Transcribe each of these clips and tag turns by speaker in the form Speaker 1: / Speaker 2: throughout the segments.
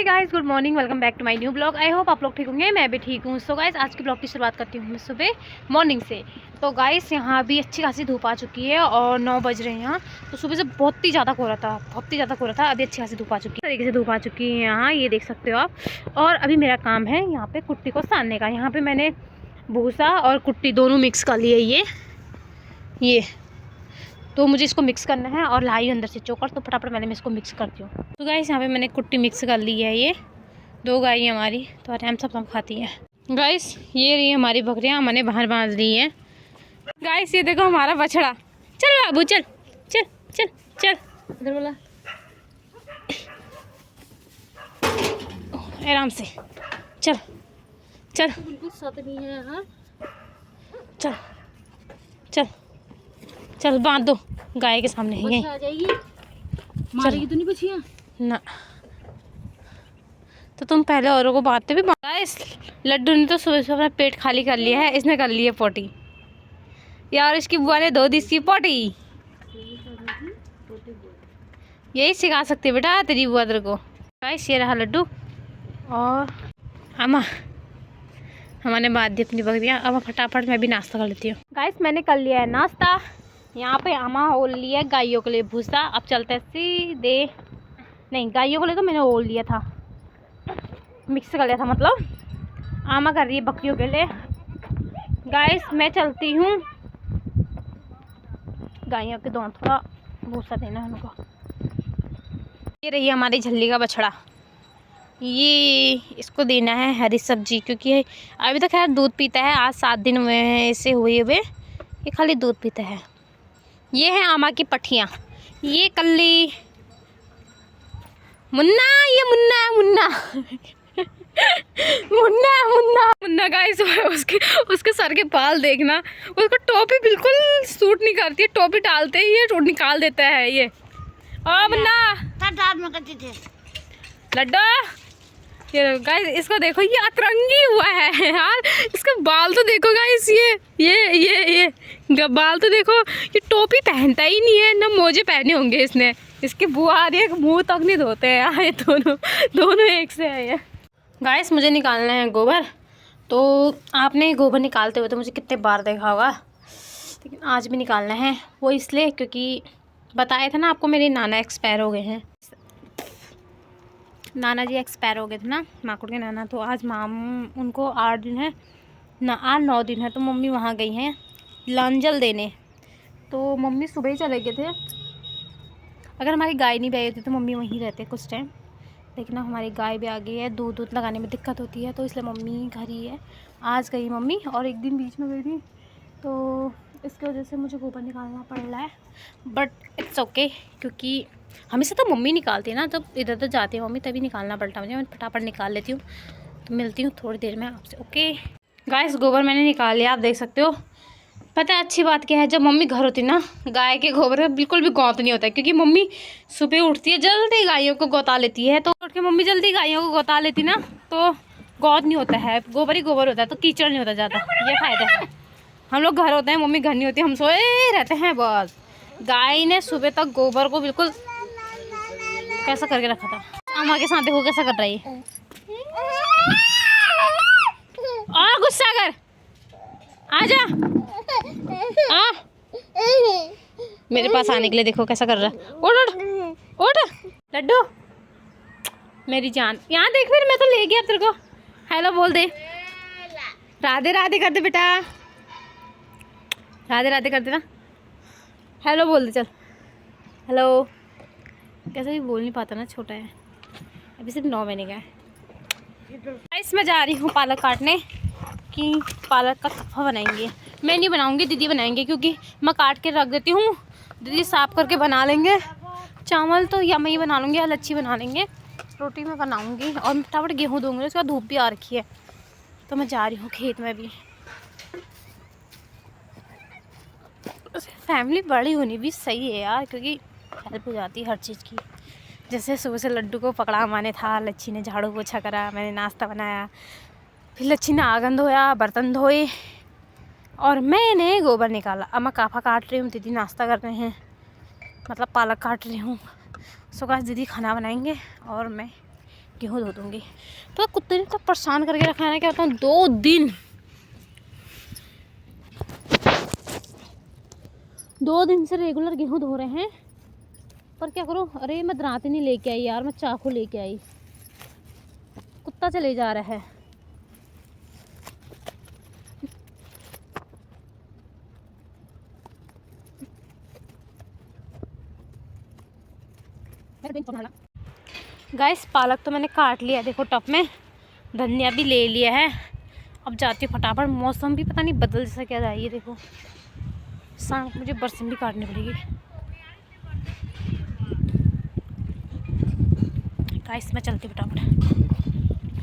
Speaker 1: Guys, good morning, welcome back to my new blog. I hope आप लोग ठीक होंगे, मैं भी ठीक हूँ। सो गाइस, आज की ब्लॉग की शुरुआत करती हूँ मैं सुबह मॉर्निंग से। तो गाइस, यहाँ अभी अच्छी खासी धूप आ चुकी है और 9 बज रहे हैं यहाँ। तो सुबह से बहुत ही ज़्यादा कोहरा था, अभी अच्छी खासी धूप आ चुकी है, तरीके से धूप आ चुकी है यहाँ, ये देख सकते हो आप। और अभी मेरा काम है यहाँ पे कुट्टी को सानने का। यहाँ पे मैंने भूसा और कुट्टी दोनों मिक्स कर लिए, ये तो मुझे इसको मिक्स करना है और लाई अंदर से चोकर, तो फटाफट मैं इसको मिक्स करती हूँ। तो गाइस, यहाँ पे मैंने कुट्टी मिक्स कर ली है। ये 2 गाय हमारी तो आराम से सब खाती है। गाइस, ये रही हमारी बकरियाँ, मैंने बाहर बांध ली है। गाइस, ये देखो हमारा बछड़ा। चल बाबू, चल चल चल चल, इधर बोला, आराम से चल चल, चल चल चल, बांध दो गाय के सामने। यही
Speaker 2: आ जाएगी, मारेगी तो नहीं बचिया
Speaker 1: ना, तो तुम पहले औरों को बांधते भी। गाइस, लड्डू ने तो सुबह सुबह अपना पेट खाली कर लिया है, इसने कर ली है पोटी यार। इसकी बुआ ने धो दी इसकी पोटी। यही सिखा सकती है बेटा तेरी बुआ तेरे को। गाइस, ये रहा लड्डू और अम्मा, हमारे बांध दी अपनी बकरियाँ। अब फटाफट मैं भी नाश्ता कर लेती हूँ। गाइस, मैंने कर लिया है नाश्ता। यहाँ पे अम्मा ओल लिया है गायों के लिए भूसा। अब चलते हैं सीधे, नहीं गायों के लिए तो मैंने ओल लिया था, मिक्स कर लिया था, मतलब आमा कर रही है बकरियों के लिए। गाइस, मैं चलती हूँ गायों के दोनों थोड़ा भूसा देना है उनको। ये रही हमारी झल्ली का बछड़ा, ये इसको देना है हरी सब्जी, क्योंकि अभी तक खैर दूध पीता है। आज 7 दिन हुए हैं ऐसे हुए हुए, ये खाली दूध पीता है। ये है आमा की पठियाँ, ये कल्ली मुन्ना, ये मुन्ना है मुन्ना मुन्ना मुन्ना मुन्ना। गाइस, उसके सर के बाल देखना, उसको टोपी बिल्कुल सूट नहीं करती है, टोपी डालते ही ये निकाल देता है ये। ओ मुन्ना, लड्डू, ये गाइस इसको देखो, ये अतरंगी हुआ है यार। इसका बाल तो देखो गाइस, ये बाल तो देखो। ये टोपी पहनता ही नहीं है, ना मोजे पहने होंगे इसने। इसकी बुआ आ रही है, मुँह तक नहीं धोते हैं यार, ये दोनों एक से है ये। गाइस, मुझे निकालना है गोबर। तो आपने गोबर निकालते हुए तो मुझे कितने बार देखा होगा, लेकिन आज भी निकालना है। वो इसलिए क्योंकि बताया था ना आपको, मेरे नाना एक्सपायर हो गए हैं। नाना जी एक्सपायर हो गए थे ना, माकुड़ के नाना। तो आज उनको 8 दिन है ना, 8-9 दिन है। तो मम्मी वहाँ गई हैं लांजल देने। तो मम्मी सुबह ही चले गए थे। अगर हमारी गाय नहीं ब्याई होती तो मम्मी वहीं रहते कुछ टाइम, लेकिन अब हमारी गाय भी आ गई है, दूध लगाने में दिक्कत होती है, तो इसलिए मम्मी घर ही है। आज गई मम्मी और एक दिन बीच में गई थी, तो इसकी वजह से मुझे गोबर निकालना पड़ रहा है। बट इट्स ओके, क्योंकि हमेशा तो मम्मी निकालती है ना, जब इधर उधर जाती है मम्मी तभी निकालना पड़ता है मुझे। मैं फटाफट निकाल लेती हूँ। तो मिलती हूँ थोड़ी देर में आपसे, ओके। गाइस, गोबर मैंने निकाल लिया, आप देख सकते हो। पता है अच्छी बात क्या है, जब मम्मी घर होती ना, गाय के गोबर का बिल्कुल भी गौत नहीं होता है, क्योंकि मम्मी सुबह उठती है जल्दी गायों को गौता लेती है। तो उठ के मम्मी जल्दी गायों को गौता लेती ना, तो गौत नहीं होता है, गोबर ही गोबर होता है, तो कीचड़ नहीं होता ज़्यादा। ये फायदा है। हम लोग घर होते हैं, मम्मी घर नहीं होती, हम सोए रहते हैं बस। गाय ने सुबह तक गोबर को बिल्कुल कैसा करके रखा था। अम्मा के साथ देखो कैसा कर रही है, और गुस्सा कर, आजा आ मेरे पास आने के लिए देखो कैसा कर रहा है। उठ उठ उठ लड्डू, मेरी जान, यहाँ देख, फिर मैं तो ले गया तेरे को। हेलो बोल दे, राधे राधे कर दे बेटा, राधे राधे कर देना। हेलो बोल दे, चल हेलो। कैसे भी बोल नहीं पाता ना, छोटा है अभी, सिर्फ 9 महीने का है। गाइस, मैं जा रही हूँ पालक काटने, कि पालक का कफ़ा बनाएंगे। मैं नहीं बनाऊंगी, दीदी बनाएंगे, क्योंकि मैं काट के रख देती हूँ, दीदी साफ करके बना लेंगे। चावल तो या मैं ही बना लूँगी या लच्छी बना लेंगे, रोटी मैं बनाऊँगी और मैं फटाफट गेहूँ दूँगी। उसके बाद धूप भी आ रखी है, तो मैं जा रही हूँ खेत में भी। फैमिली बड़ी होनी भी सही है यार, क्योंकि हेल्प हो जाती है हर चीज़ की। जैसे सुबह से लड्डू को पकड़ा माने था, लच्छी ने झाड़ू पोछा करा, मैंने नाश्ता बनाया, फिर लच्छी ने आंगन धोया, बर्तन धोए, और मैंने गोबर निकाला। अब मैं काफा काट रही हूँ, दीदी नाश्ता कर रहे हैं, मतलब पालक काट रही हूँ। सो गाइस, दीदी खाना बनाएंगे और मैं गेहूँ धो दूँगी। तो कुत्ते ने तो परेशान करके रखा है ना, क्या बताऊँ, 2 दिन से रेगुलर गेहूँ धो रहे हैं। पर क्या करूँ, अरे मैं दराती नहीं लेके आई यार, मैं चाकू लेके आई, कुत्ता चले जा रहा है। गाइस पालक तो मैंने काट लिया, देखो टब में, धनिया भी ले लिया है। अब जाती हूँ फटाफट, मौसम भी पता नहीं बदल जैसा क्या जा रही है। देखो शाम को मुझे बरसिन भी काटनी पड़ेगी। गाइस मैं चलती फटाफट,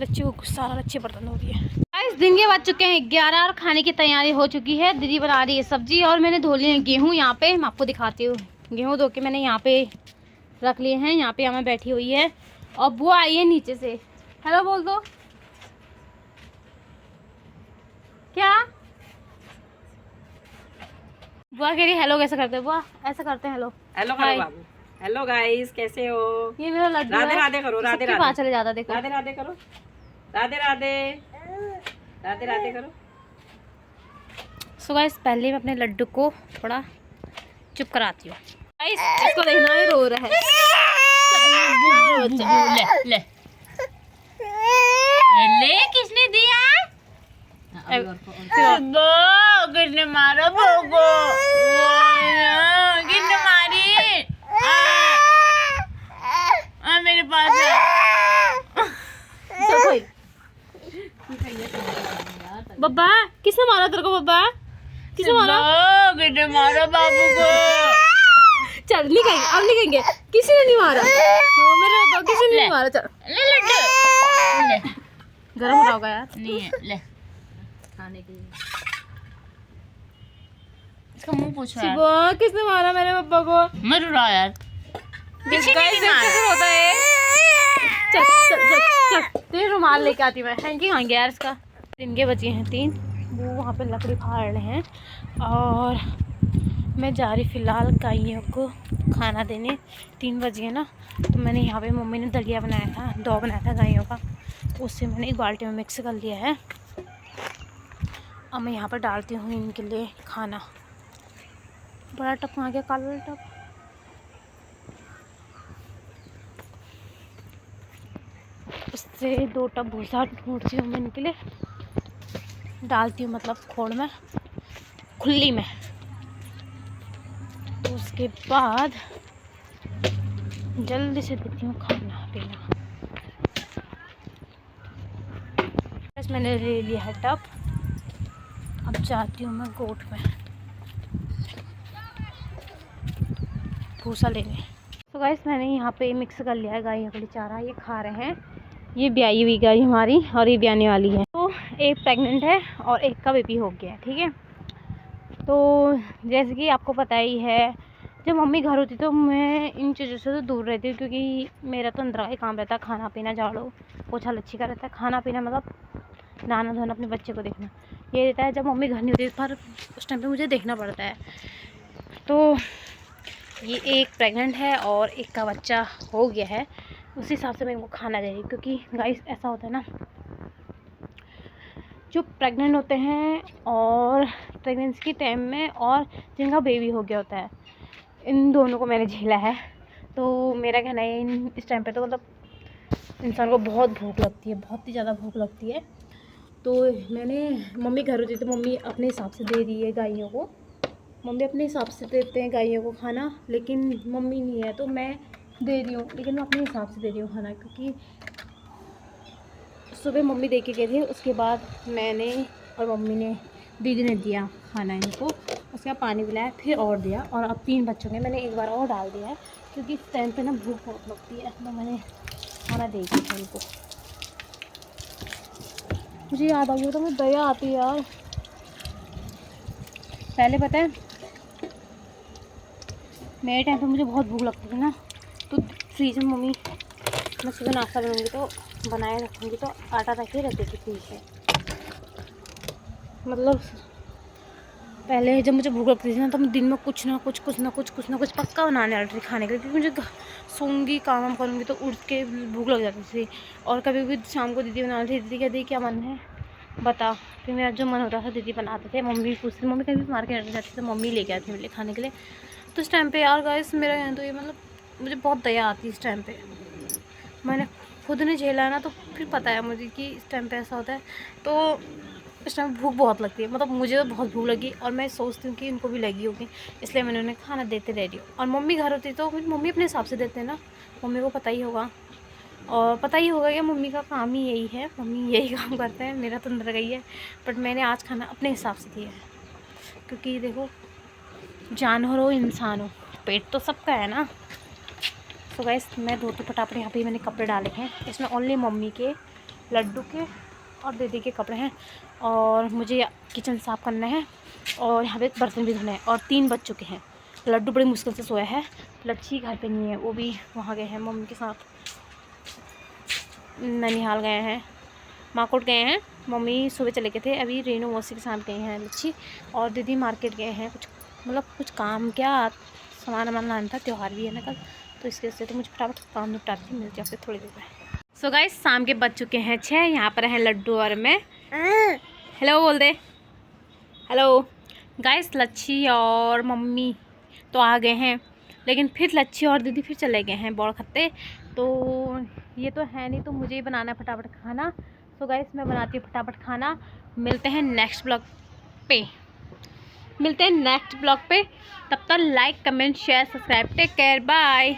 Speaker 1: लच्ची को सारा लच्ची बर्तन हो गई है। गाइस दिन के बज चुके हैं 11 और खाने की तैयारी हो चुकी है। दीदी बना रही है सब्जी और मैंने धो लिए हैं गेहूँ। यहाँ पे मैं आपको दिखाती हूँ, गेहूँ धो के मैंने यहाँ पे रख लिए हैं। यहाँ पे हमें बैठी हुई है और वो आई है नीचे से। हेलो बोल दो। क्या बुआ कह रही हेलो कैसे करते हैं? बुआ ऐसे करते हैं हेलो।
Speaker 2: हेलो करो बाबू। हेलो गाइस, कैसे हो?
Speaker 1: ये मेरा लड्डू
Speaker 2: राधे
Speaker 1: है।
Speaker 2: राधे करो, राधे
Speaker 1: राधे चले जाता देखो।
Speaker 2: राधे राधे करो, राधे राधे, राधे राधे करो।
Speaker 1: सो गाइस पहले मैं अपने लड्डू को थोड़ा चुप कराती हूँ। गाइस इसको देखना है, रो रहा है। ले ले किसने दिया? किसने मारा भोगो? किसने मारी? मेरे पास है। बब्बा किसने मारा तेरे को? बब्बा किसने मारा? किसने मारा बाबू को? चल नहीं कहेंगे, अब नहीं कहेंगे किसी ने नहीं मारा मेरे बब्बा, किसी ने नहीं मारा। चल ले गरम हो रहा यार। नहीं है, ले खाने के लिए इसका मुंह पूछो यार। सुबह किसने मारा मेरे बब्बा को? मैं रो रहा यार, किसी ने नहीं मारा होता है। चल चल चल चल तेरे रुमाल लेके आती मैं, हैंकी खाएंगे यार इसका। दिन के बजे हैं 3, वो वहाँ पे लकड़ी फाड़ रहे हैं और मैं जा रही फ़िलहाल गायों को खाना देने। 3 बजे ना, तो मैंने यहाँ पे मम्मी ने दलिया बनाया था, दो बनाया था गायों का, उससे मैंने एक बाल्टी में मिक्स कर लिया है। अब मैं यहाँ पर डालती हूँ इनके लिए खाना। बड़ा टब कहाँ गया? काला टब। उससे 2 टब भूसा ढूंढती हूँ मैं इनके लिए, डालती हूँ मतलब खोड़ में, खुली में। तो उसके बाद जल्दी से देती हूँ खाना पीना। बस मैंने ले लिया है टब, अब जाती हूँ मैं गोट में भूसा लेने। तो गाइस मैंने यहाँ पे मिक्स कर लिया है गायों के लिए चारा, ये खा रहे हैं। ये ब्याई हुई गाय हमारी और ये ब्याने वाली है। तो एक प्रेग्नेंट है और एक का बेबी हो गया है, ठीक है। तो जैसे कि आपको पता ही है, जब मम्मी घर होती तो मैं इन चीज़ों से तो दूर रहती हूँ, क्योंकि मेरा तो अंदर का ही काम रहता है, खाना पीना, झाड़ू पोछा लच्छी का रहता है। खाना पीना मतलब नहाना धोना, अपने बच्चे को देखना, ये रहता है जब मम्मी घर नहीं होती, पर उस टाइम पे मुझे देखना पड़ता है। तो ये एक प्रेग्नेंट है और एक का बच्चा हो गया है, उसी हिसाब से मैं इनको खाना दे रही हूँ। क्योंकि गाइस ऐसा होता है ना, जो प्रेग्नेंट होते हैं और प्रेगनेंसी के टाइम में और जिनका बेबी हो गया होता है, इन दोनों को मैंने झेला है। तो मेरा कहना है इस टाइम पे तो मतलब इंसान को बहुत भूख लगती है, बहुत ही ज़्यादा भूख लगती है। तो मैंने, मम्मी घर होती तो मम्मी अपने हिसाब से दे रही है गायों को, मम्मी अपने हिसाब से देते हैं गायों को खाना, लेकिन मम्मी नहीं है तो मैं दे रही हूँ, लेकिन मैं अपने हिसाब से दे रही हूँ खाना। क्योंकि सुबह मम्मी दे के गए थे, उसके बाद मैंने और मम्मी ने, दीदी ने दिया खाना इनको, उसके बाद पानी पिलाया, फिर और दिया, और अब 3 बच्चों के मैंने एक बार और डाल दिया है। क्योंकि इस टाइम पे ना भूख बहुत लगती है, तो मैंने खाना दे दिया था इनको। मुझे याद आ गया तो मैं दया आती है यार। पहले पता है मेरे टाइम पे मुझे बहुत भूख लगती थी ना, तो फ्रीज में मम्मी, मैं सुबह नाश्ता बनूँगी तो बनाए रखूँगी तो आटा रखे रहती थी फ्रीज में, मतलब पहले जब मुझे भूख लगती थी ना तो मैं दिन में कुछ ना कुछ पक्का बनाने वाली थी खाने के लिए, क्योंकि मुझे सोऊंगी काम करूँगी तो उठ के भूख लग जाती थी। और कभी भी शाम को दीदी बना रही थी, दीदी कहती क्या मन है बता, फिर मेरा जो मन होता था दीदी बनाते थे। मम्मी पूछती, मम्मी कभी मार्केट जाती थी तो मम्मी लेके आती मेरे लिए खाने के लिए। तो इस टाइम पे यार गाइस मेरा यहाँ तो ये मतलब मुझे बहुत दया आती है इस टाइम पे। मैंने खुद ने झेला है ना तो फिर पता है मुझे कि इस टाइम पे ऐसा होता है। तो इस टाइम भूख बहुत लगती है, मतलब मुझे तो बहुत भूख लगी और मैं सोचती हूँ कि इनको भी लगी होगी, इसलिए मैंने उन्हें खाना देते रह रही हूँ। और मम्मी घर होती तो मम्मी अपने हिसाब से देते हैं ना, मम्मी को पता ही होगा। और पता ही होगा कि मम्मी का काम ही यही है, मम्मी यही काम करते हैं, मेरा तो अंदर गई है। बट मैंने आज खाना अपने हिसाब से दिया है, क्योंकि देखो जानवर हो इंसान हो पेट तो सबका है ना। तो गाइस मैं धोती फटाफट, यहाँ पे मैंने कपड़े डाले हैं, इसमें ओनली मम्मी के, लड्डू के और दीदी के कपड़े हैं। और मुझे किचन साफ़ करना है और यहाँ पे बर्तन भी धोने हैं। और 3 बज चुके हैं, लड्डू बड़ी मुश्किल से सोया है, लच्छी घर पे नहीं है, वो भी वहाँ गए हैं मम्मी के साथ, ननिहाल गए हैं, माकोट गए हैं। मम्मी सुबह चले गए थे, अभी रेनू मौसी के साथ गए हैं लच्छी। और दीदी मार्केट गए हैं, कुछ काम, क्या सामान वामान लाना था, त्यौहार भी है ना कल, तो इसके वजह से तो मुझे फटाफट काम निपटाती थी। मिलती आपसे थोड़ी देर में। सो गाइस शाम के बज चुके हैं 6, यहाँ पर है लड्डू और मैं। हेलो बोल दे, हेलो गाइस। लच्छी और मम्मी तो आ गए हैं, लेकिन फिर लच्छी और दीदी फिर चले गए हैं बौड़ खत्ते। तो ये तो है नहीं, तो मुझे ही बनाना है फटाफट खाना। सो गाइस मैं बनाती हूँ फटाफट खाना। मिलते हैं नेक्स्ट ब्लॉग पे, तब तक like comment share subscribe, take care, bye.